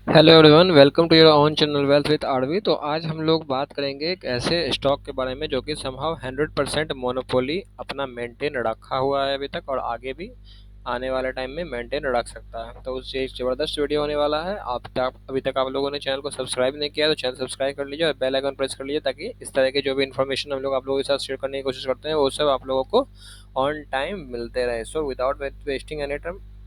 Hello everyone, welcome to your own channel wealth with RV. तो आज हम लोग बात करेंगे एक ऐसे स्टॉक के बारे में जो कि समहाउ 100% मोनोपोली अपना मेंटेन रखा हुआ है अभी तक, और आगे भी आने वाले टाइम में मेंटेन रख सकता है। तो उससे एक ज़बरदस्त वीडियो होने वाला है। आप अभी तक आप लोगों ने चैनल को सब्सक्राइब नहीं किया तो चैनल सब्सक्राइब कर लीजिए और बेल आइकन प्रेस कर लीजिए, ताकि इस तरह के जो भी इन्फॉर्मेशन हम लोग आप लोगों के साथ शेयर करने की कोशिश करते हैं वो सब आप लोगों को ऑन टाइम मिलते रहे। So without wasting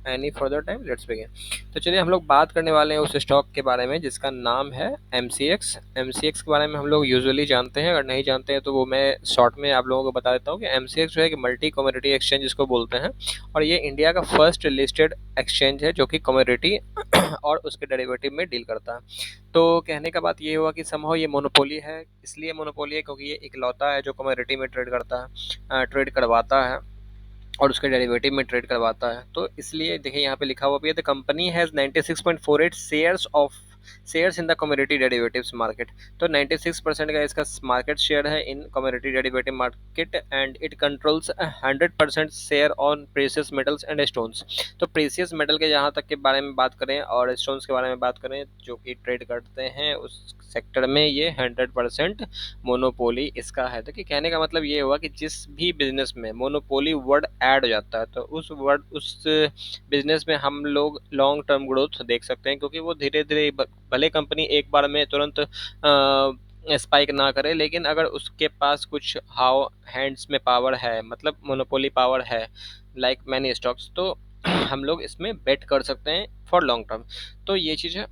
any further time, let's begin. तो चलिए हम लोग बात करने वाले हैं उस स्टॉक के बारे में जिसका नाम है एमसीएक्स। एमसीएक्स के बारे में हम लोग यूजुअली जानते हैं, अगर नहीं जानते हैं तो वो मैं शॉर्ट में आप लोगों को बता देता हूँ कि एमसीएक्स जो है कि मल्टी कमोडिटी एक्सचेंज जिसको बोलते हैं, और ये इंडिया का फर्स्ट लिस्टेड एक्सचेंज है जो कि कमोडिटी और उसके डेरिवेटिव में डील करता है। तो कहने का बात ये हुआ कि समहाउ ये मोनोपोली है। इसलिए मोनोपोली है क्योंकि ये इकलौता है जो कमोडिटी में ट्रेड करता है, ट्रेड करवाता है और उसके डेरिवेटिव में ट्रेड करवाता है। तो इसलिए देखिए यहाँ पे लिखा हुआ भी है, the company has 96.48 shares in the commodity derivatives market. तो 96% का इसका मार्केट शेयर है इन commodity derivative market, and it controls 100% share on precious metals and stones. तो प्रेशियस मेटल के जहाँ तक के बारे में बात करें और स्टोन्स के बारे में बात करें जो कि ट्रेड करते हैं उस सेक्टर में, ये 100% मोनोपोली इसका है। तो कि कहने का मतलब ये हुआ कि जिस भी बिजनेस में मोनोपोली वर्ड ऐड हो जाता है तो उस बिजनेस में हम लोग लॉन्ग टर्म ग्रोथ देख सकते हैं, क्योंकि वो धीरे धीरे भले कंपनी एक बार में तुरंत स्पाइक ना करे, लेकिन अगर उसके पास कुछ हाउ हैंड्स में पावर है, मतलब मोनोपोली पावर है, लाइक मैनी स्टॉक्स, तो हम लोग इसमें बेट कर सकते हैं फॉर लॉन्ग टर्म। तो ये चीज़ है।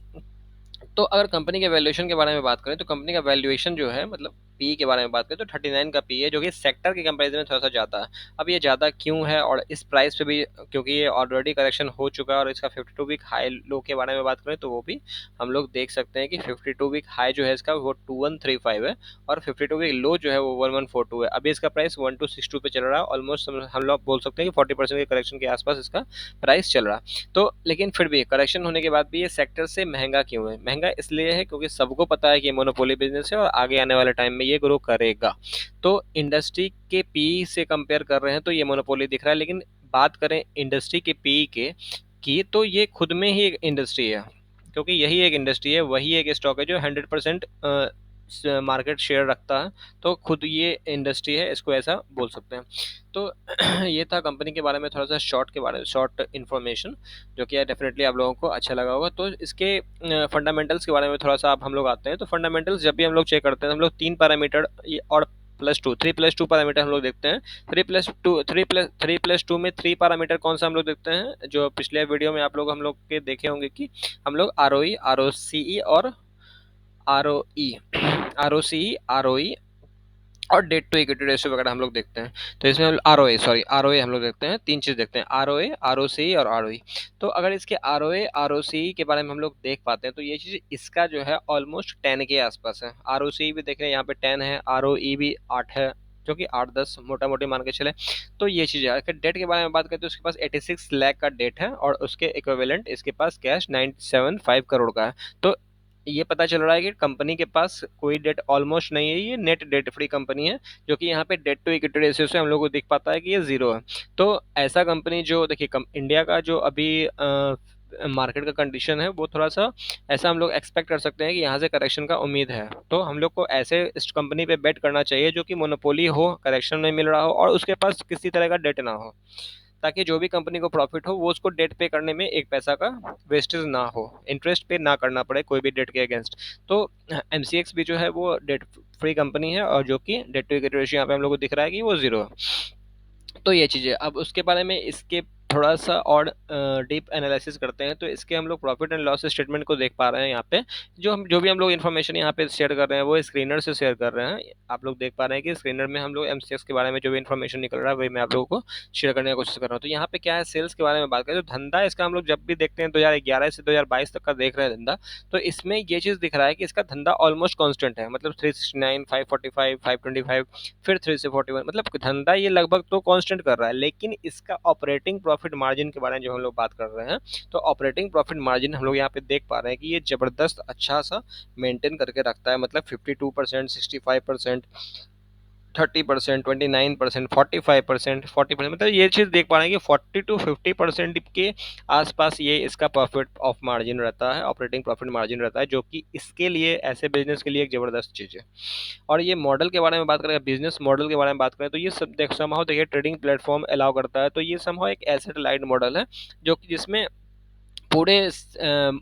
तो अगर कंपनी के वैल्यूएशन के बारे में बात करें तो कंपनी का वैल्यूएशन जो है, मतलब पी के बारे में बात करें तो 39 का पी है, जो कि सेक्टर के कंपैरिजन में थोड़ा सा ज़्यादा है। अब ये ज़्यादा क्यों है, और इस प्राइस पे भी क्योंकि ये ऑलरेडी करेक्शन हो चुका है, और इसका 52 वीक हाई लो के बारे में बात करें तो वो भी हम लोग देख सकते हैं कि 52 वीक हाई जो है इसका वो 2135 है, और 52 वीक लो जो है वो 1142 है। अभी इसका प्राइस 1262 पे चल रहा है। ऑलमोस्ट हम लोग बोल सकते हैं कि 40% के करेक्शन के आसपास इसका प्राइस चल रहा है। तो लेकिन फिर भी करेक्शन होने के बाद भी ये सेक्टर से महंगा क्यों है? महंगा इसलिए है क्योंकि सबको पता है कि ये मोनोपोली बिजनेस है और आगे आने वाले टाइम में ये ग्रो करेगा। तो इंडस्ट्री के पी से कंपेयर कर रहे हैं तो ये मोनोपोली दिख रहा है, लेकिन बात करें इंडस्ट्री के पी के की, तो ये खुद में ही एक इंडस्ट्री है, क्योंकि यही एक इंडस्ट्री है, वही एक स्टॉक है जो 100% मार्केट शेयर रखता है। तो खुद ये इंडस्ट्री है, इसको ऐसा बोल सकते हैं। तो ये था कंपनी के बारे में थोड़ा सा शॉर्ट के बारे में, शॉर्ट इन्फॉर्मेशन, जो कि डेफिनेटली आप लोगों को अच्छा लगा होगा। तो इसके फंडामेंटल्स के बारे में थोड़ा सा आप हम लोग आते हैं। तो फंडामेंटल्स जब भी हम लोग चेक करते हैं हम लोग तीन पैरामीटर और +2 3+2 पैरामीटर हम लोग देखते हैं। 3+2 में थ्री पैरामीटर कौन सा हम लोग देखते हैं, जो पिछले वीडियो में आप लोग हम लोग के देखे होंगे कि हम लोग आर ओ ई, आर ओ सी ई और आर ओ ई, आर ओ सी ई, आर ओ ई और डेट टू इक्विटी रेशियो वगैरह हम लोग देखते हैं। तो इसमें हम आर ओ ए, सॉरी आर ओ ए हम लोग देखते हैं, तीन चीज़ देखते हैं, आर ओ ए, आर ओ सी और आर ओ ई। तो अगर इसके आर ओ ए, आर ओ सी के बारे में हम लोग देख पाते हैं तो ये चीज़ इसका जो है ऑलमोस्ट 10 के आसपास है। आर ओ सी भी देख रहे हैं यहाँ पे 10 है, आर ओ ई भी 8 है, जो कि 8-10 मोटा मोटी मान के चले। तो ये चीज़ है। अगर डेट के बारे में बात करें तो उसके पास 86 लाख का डेट है, और उसके इक्विवेलेंट इसके पास कैश 975 करोड़ का है। तो ये पता चल रहा है कि कंपनी के पास कोई डेट ऑलमोस्ट नहीं है, ये नेट डेट फ्री कंपनी है, जो कि यहाँ पे डेट टू इक्विटी रेशियो से हम लोग को दिख पाता है कि ये जीरो है। तो ऐसा कंपनी जो देखिए इंडिया का जो अभी मार्केट का कंडीशन है वो थोड़ा सा ऐसा हम लोग एक्सपेक्ट कर सकते हैं कि यहाँ से करेक्शन का उम्मीद है। तो हम लोग को ऐसे इस कंपनी पे बेट करना चाहिए जो कि मोनोपोली हो, करेक्शन नहीं मिल रहा हो और उसके पास किसी तरह का डेट ना हो, ताकि जो भी कंपनी को प्रॉफिट हो वो उसको डेट पे करने में एक पैसा का वेस्टेज ना हो, इंटरेस्ट पे ना करना पड़े कोई भी डेट के अगेंस्ट। तो एमसीएक्स भी जो है वो डेट फ्री कंपनी है, और जो कि डेट टू इक्विटी रेशियो यहाँ पे हम लोग को दिख रहा है कि वो जीरो है। तो ये चीज़ें अब उसके बारे में इसके थोड़ा सा और डीप एनालिसिस करते हैं। तो इसके हम लोग प्रॉफिट एंड लॉस स्टेटमेंट को देख पा रहे हैं यहाँ पे। जो भी हम लोग इन्फॉर्मेशन यहाँ पे शेयर कर रहे हैं वो स्क्रीनर से शेयर कर रहे हैं। आप लोग देख पा रहे हैं कि स्क्रीनर में हम लोग एमसीएक्स के बारे में जो भी इन्फॉर्मेशन निकल रहा है वही मैं आप लोगों को शेयर करने की कोशिश कर रहा हूँ। तो यहाँ पे क्या है, सेल्स के बारे में बात करें तो धंधा इसका हम लोग जब भी देखते हैं 2011 से 2022 तक का देख रहे हैं धंधा, तो इसमें ये चीज़ दिख रहा है कि इसका धंधा ऑलमोस्ट कॉन्स्टेंट है, मतलब 369, 545, 525, फिर 3 से 41, मतलब धंधा ये लगभग तो कांस्टेंट कर रहा है। लेकिन इसका ऑपरेटिंग प्रॉफिट मार्जिन के बारे में जो हम लोग बात कर रहे हैं, तो ऑपरेटिंग प्रॉफिट मार्जिन हम लोग यहाँ पे देख पा रहे हैं कि ये जबरदस्त अच्छा सा मेंटेन करके रखता है, मतलब 52%, 65%। 30%, 29%, 45%, 40%, मतलब ये चीज़ देख पा रहे हैं कि 40 to 50% के आसपास ये इसका प्रॉफिट ऑफ मार्जिन रहता है, ऑपरेटिंग प्रॉफिट मार्जिन रहता है, जो कि इसके लिए ऐसे बिजनेस के लिए एक ज़बरदस्त चीज़ है। और ये मॉडल के बारे में बात करें, बिजनेस मॉडल के बारे में बात करें, तो ये सब समहाउ देखिए ट्रेडिंग प्लेटफॉर्म अलाउ करता है, तो ये समहाउ एक एसेट लाइट मॉडल है, जो कि जिसमें पूरे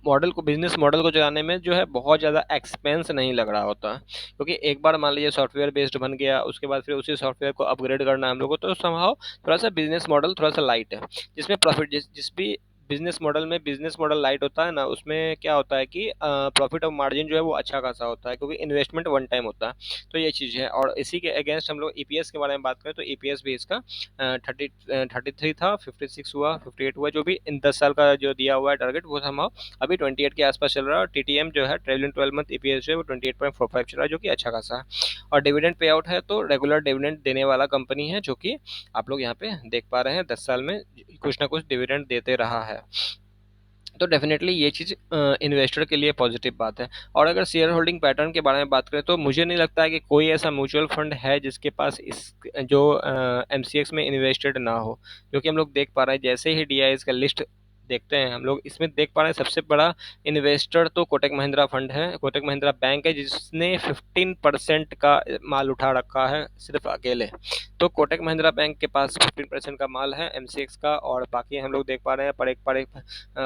मॉडल को, बिजनेस मॉडल को चलाने में जो है बहुत ज़्यादा एक्सपेंस नहीं लग रहा होता है, क्योंकि एक बार मान लीजिए सॉफ्टवेयर बेस्ड बन गया, उसके बाद फिर उसी सॉफ्टवेयर को अपग्रेड करना है हम लोग को, तो समहाउ थोड़ा सा बिजनेस मॉडल थोड़ा सा लाइट है, जिसमें प्रॉफिट जिस भी बिजनेस मॉडल में बिजनेस मॉडल लाइट होता है ना, उसमें क्या होता है कि प्रॉफिट ऑफ मार्जिन जो है वो अच्छा खासा होता है, क्योंकि इन्वेस्टमेंट वन टाइम होता है। तो ये चीज़ है, और इसी के अगेंस्ट हम लोग ईपीएस के बारे में बात करें, तो ईपीएस भी इसका 33 था, 56 हुआ, 58 हुआ, जो भी इन 10 साल का जो दिया हुआ है टारगेट, वो हम अभी 28 के आसपास चल रहा है, और टीटीएम जो है ट्रेलिंग 12 मंथ ईपीएस जो है वो 28.45 चल रहा है, जो कि अच्छा खासा है। और डिविडेंड पे आउट है, तो रेगुलर डिविडेंड देने वाला कंपनी है, जो कि आप लोग यहाँ पे देख पा रहे हैं 10 साल में कुछ ना कुछ डिविडेंड देते रहा है। तो डेफिनेटली ये चीज़ इन्वेस्टर के लिए पॉजिटिव बात है। और अगर शेयर होल्डिंग पैटर्न के बारे में बात करें, तो मुझे नहीं लगता है कि कोई ऐसा म्यूचुअल फंड है जिसके पास इस जो एमसीएक्स में इन्वेस्टेड ना हो, क्योंकि हम लोग देख पा रहे हैं जैसे ही डीआईएस का लिस्ट देखते हैं, हम लोग इसमें देख पा रहे हैं सबसे बड़ा इन्वेस्टर तो कोटक महिंद्रा फंड है, कोटक महिंद्रा बैंक है, जिसने 15% का माल उठा रखा है सिर्फ अकेले। तो कोटक महिंद्रा बैंक के पास 15% का माल है एमसीएक्स का, और बाकी हम लोग देख पा रहे हैं परेख परेख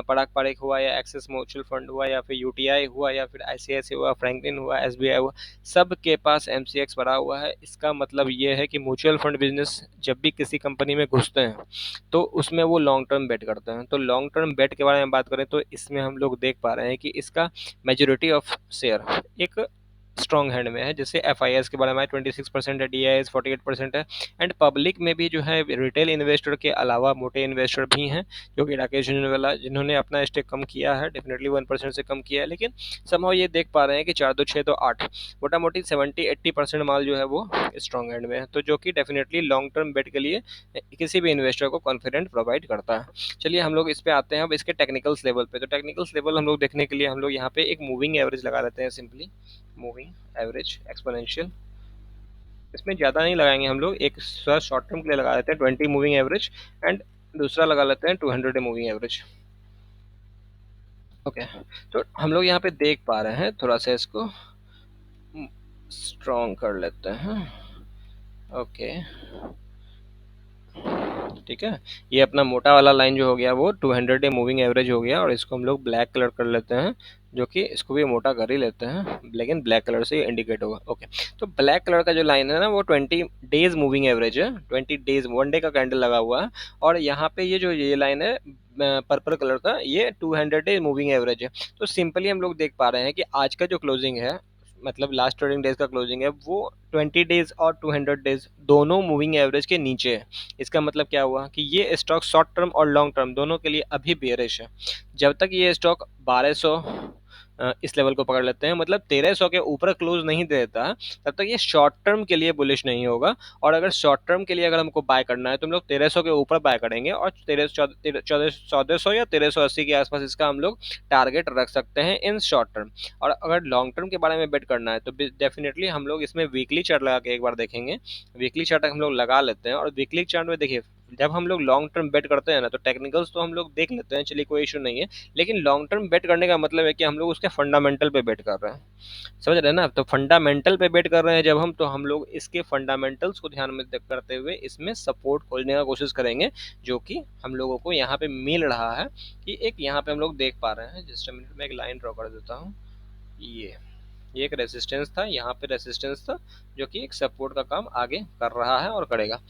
पराग पारेख हुआ, या एक्सिस म्यूचुअल फंड हुआ, या फिर यूटीआई हुआ, या फिर आईसीआईसी हुआ, फ्रैंकलिन हुआ, एसबीआई हुआ, सब के पास एमसीएक्स भरा हुआ है। इसका मतलब ये है कि म्यूचुअल फंड बिजनेस जब भी किसी कंपनी में घुसते हैं, तो उसमें वो लॉन्ग टर्म बेट करते हैं। तो लॉन्ग टर्म बेट के बारे में बात करें, तो इसमें हम लोग देख पा रहे हैं कि इसका मेजोरिटी ऑफ शेयर एक स्ट्रॉन्ग हैंड में है, जैसे एफ के बारे में 26% है, DIS 48% है, एंड पब्लिक में भी जो है रिटेल इन्वेस्टर के अलावा मोटे इन्वेस्टर भी हैं, जो कि राकेश झुंझुनवाला जिन्होंने अपना स्टेक कम किया है, डेफिनेटली 1% से कम किया है, लेकिन समहाउ ये देख पा रहे हैं कि 4 2 6 2 8 मोटा मोटी 70-80% माल जो है वो स्ट्रॉन्ग हैंड में है, तो जो कि डेफिनेटली लॉन्ग टर्म बेट के लिए किसी भी इन्वेस्टर को कॉन्फिडेंट प्रोवाइड करता है। चलिए हम लोग इस पे आते हैं अब इसके टेक्निकल्स लेवल पे। तो टेक्निकल्स लेवल हम लोग देखने के लिए हम लोग यहाँ पे एक मूविंग एवरेज लगा लेते हैं, सिंपली मूविंग एवरेज एक्सपोनेंशियल। इसमें ज़्यादा नहीं लगाएंगे हम लोग, एक शॉर्ट टर्म के लिए लगा लेते हैं 20 मूविंग एवरेज, एंड दूसरा लगा लेते हैं 200 मूविंग एवरेज। ओके, तो हम लोग यहाँ पे देख पा रहे हैं, थोड़ा सा इसको स्ट्रॉन्ग कर लेते हैं। ओके, ठीक है, ये अपना मोटा वाला लाइन जो हो गया वो 200 डे मूविंग एवरेज हो गया, और इसको हम लोग ब्लैक कलर कर लेते हैं, जो कि इसको भी मोटा कर ही लेते हैं, लेकिन ब्लैक कलर से इंडिकेट होगा। ओके, तो ब्लैक कलर का जो लाइन है ना, वो 20 डेज मूविंग एवरेज है, 20 डेज 1 डे का कैंडल लगा हुआ है, और यहाँ पे ये जो ये लाइन है पर्पल कलर का, ये 200 डे मूविंग एवरेज है। तो सिंपली हम लोग देख पा रहे हैं कि आज का जो क्लोजिंग है, मतलब लास्ट ट्रेडिंग डेज का क्लोजिंग है, वो 20 डेज और 200 डेज दोनों मूविंग एवरेज के नीचे है। इसका मतलब क्या हुआ कि ये स्टॉक शॉर्ट टर्म और लॉन्ग टर्म दोनों के लिए अभी बेयरिश है। जब तक ये स्टॉक 1200 इस लेवल को पकड़ लेते हैं, मतलब 1300 के ऊपर क्लोज नहीं देता, तब तक ये शॉर्ट टर्म के लिए बुलिश नहीं होगा। और अगर शॉर्ट टर्म के लिए अगर हमको बाय करना है, तो हम लोग 1300 के ऊपर बाय करेंगे, और 1400 या 1380 के आसपास इसका हम लोग टारगेट रख सकते हैं इन शॉर्ट टर्म। और अगर लॉन्ग टर्म के बारे में बेट करना है, तो डेफिनेटली हम लोग इसमें वीकली चार्ट लगा के एक बार देखेंगे। वीकली चार्ट हम लोग लगा लेते हैं, और वीकली चार्ट में देखिए, जब हम लोग लॉन्ग टर्म बेट करते हैं ना, तो टेक्निकल्स तो हम लोग देख लेते हैं, चलिए कोई इशू नहीं है, लेकिन लॉन्ग टर्म बेट करने का मतलब है कि हम लोग उसके फंडामेंटल पे बेट कर रहे हैं, समझ रहे हैं ना। तो फंडामेंटल पे बेट कर रहे हैं जब हम, तो हम लोग इसके फंडामेंटल्स को ध्यान में करते हुए इसमें सपोर्ट खोजने का कोशिश करेंगे, जो कि हम लोगों को यहाँ पे मिल रहा है, कि एक यहाँ पे हम लोग देख पा रहे हैं। जस्ट मिनट में एक लाइन ड्रॉ कर देता हूँ। ये एक रेसिस्टेंस था, यहाँ पे रेसिस्टेंस था, जो कि एक सपोर्ट का काम आगे कर रहा है और करेगा।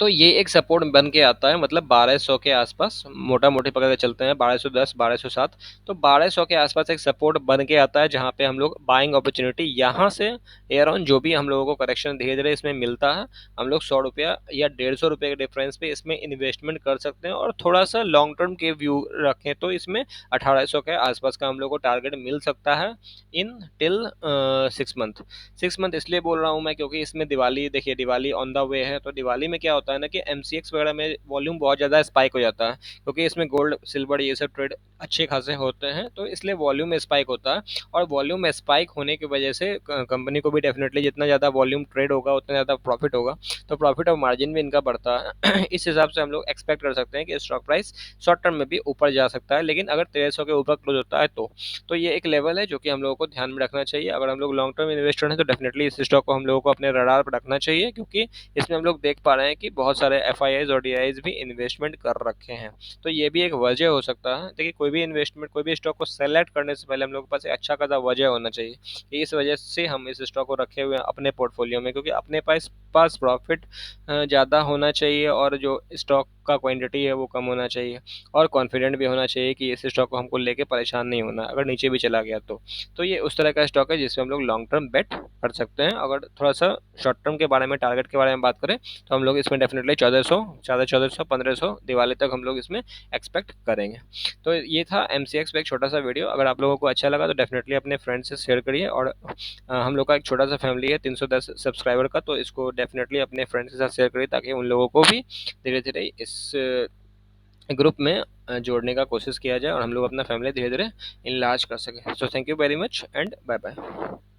तो ये एक सपोर्ट बन के आता है, मतलब 1200 के आसपास मोटा मोटी पकड़ के चलते हैं, 1210 1207, तो 1200 के आसपास एक सपोर्ट बन के आता है, जहाँ पे हम लोग बाइंग अपॉर्चुनिटी यहाँ से एयर ऑन जो भी हम लोगों को करेक्शन धीरे धीरे इसमें मिलता है, हम लोग 100 रुपया या 150 रुपये के डिफरेंस पे इसमें इन्वेस्टमेंट कर सकते हैं, और थोड़ा सा लॉन्ग टर्म के व्यू रखें तो इसमें 1800 के आसपास का हम लोग को टारगेट मिल सकता है इन टिल 6 मंथ। 6 मंथ इसलिए बोल रहा हूँ मैं, क्योंकि इसमें दिवाली, देखिए दिवाली ऑन द वे है, तो दिवाली में क्या होता होता है ना कि एमसीएक्स वगैरह में वॉल्यूम बहुत ज़्यादा स्पाइक हो जाता है, क्योंकि इसमें गोल्ड सिल्वर ये सब ट्रेड अच्छे खासे होते हैं, तो इसलिए वॉल्यूम स्पाइक होता है। और वॉल्यूम स्पाइक होने की वजह से कंपनी को भी डेफिनेटली जितना ज़्यादा वॉल्यूम ट्रेड होगा उतना ज़्यादा प्रॉफिट होगा, तो प्रॉफिट और मार्जिन भी इनका बढ़ता है। इस हिसाब से हम लोग एक्सपेक्ट कर सकते हैं कि स्टॉक प्राइस शॉर्ट टर्म में भी ऊपर जा सकता है, लेकिन अगर 1300 के ऊपर क्लोज होता है तो ये एक लेवल है जो कि हम लोगों को ध्यान में रखना चाहिए। अगर हम लोग लॉन्ग टर्म इन्वेस्टर हैं तो डेफिनेटली इस स्टॉक को हम लोगों को अपने रडार पर रखना चाहिए, क्योंकि इसमें हम लोग देख पा रहे हैं कि बहुत सारे एफआईआईज और डीआईज भी इन्वेस्टमेंट कर रखे हैं। तो ये भी एक वजह हो सकता है। देखिए, कोई भी इन्वेस्टमेंट, कोई भी स्टॉक को सेलेक्ट करने से पहले हम लोग के पास एक अच्छा खासा वजह होना चाहिए कि इस वजह से हम इस स्टॉक को रखे हुए हैं अपने पोर्टफोलियो में, क्योंकि अपने पास पास प्रॉफिट ज़्यादा होना चाहिए और जो स्टॉक का क्वांटिटी है वो कम होना चाहिए, और कॉन्फिडेंट भी होना चाहिए कि इस स्टॉक को हमको लेके परेशान नहीं होना अगर नीचे भी चला गया तो ये उस तरह का स्टॉक है जिसमें हम लोग लॉन्ग टर्म बेट कर सकते हैं। अगर थोड़ा सा शॉर्ट टर्म के बारे में, टारगेट के बारे में बात करें तो हम लोग इसमें डेफिनेटली 1400, ज़्यादा 1400, 1500 दिवाली तक हम लोग इसमें एक्सपेक्ट करेंगे। तो ये था एमसीएक्स पे एक छोटा सा वीडियो। अगर आप लोगों को अच्छा लगा तो डेफिनेटली अपने फ्रेंड्स से शेयर करिए, और हम लोग का एक छोटा सा फैमिली है 310 सब्सक्राइबर का, तो इसको डेफिनेटली अपने फ्रेंड्स के साथ शेयर करिए ताकि उन लोगों को भी धीरे धीरे इस ग्रुप में जोड़ने का कोशिश किया जाए और हम लोग अपना फैमिली धीरे धीरे इनलार्ज कर सकें। So thank you very much and bye bye.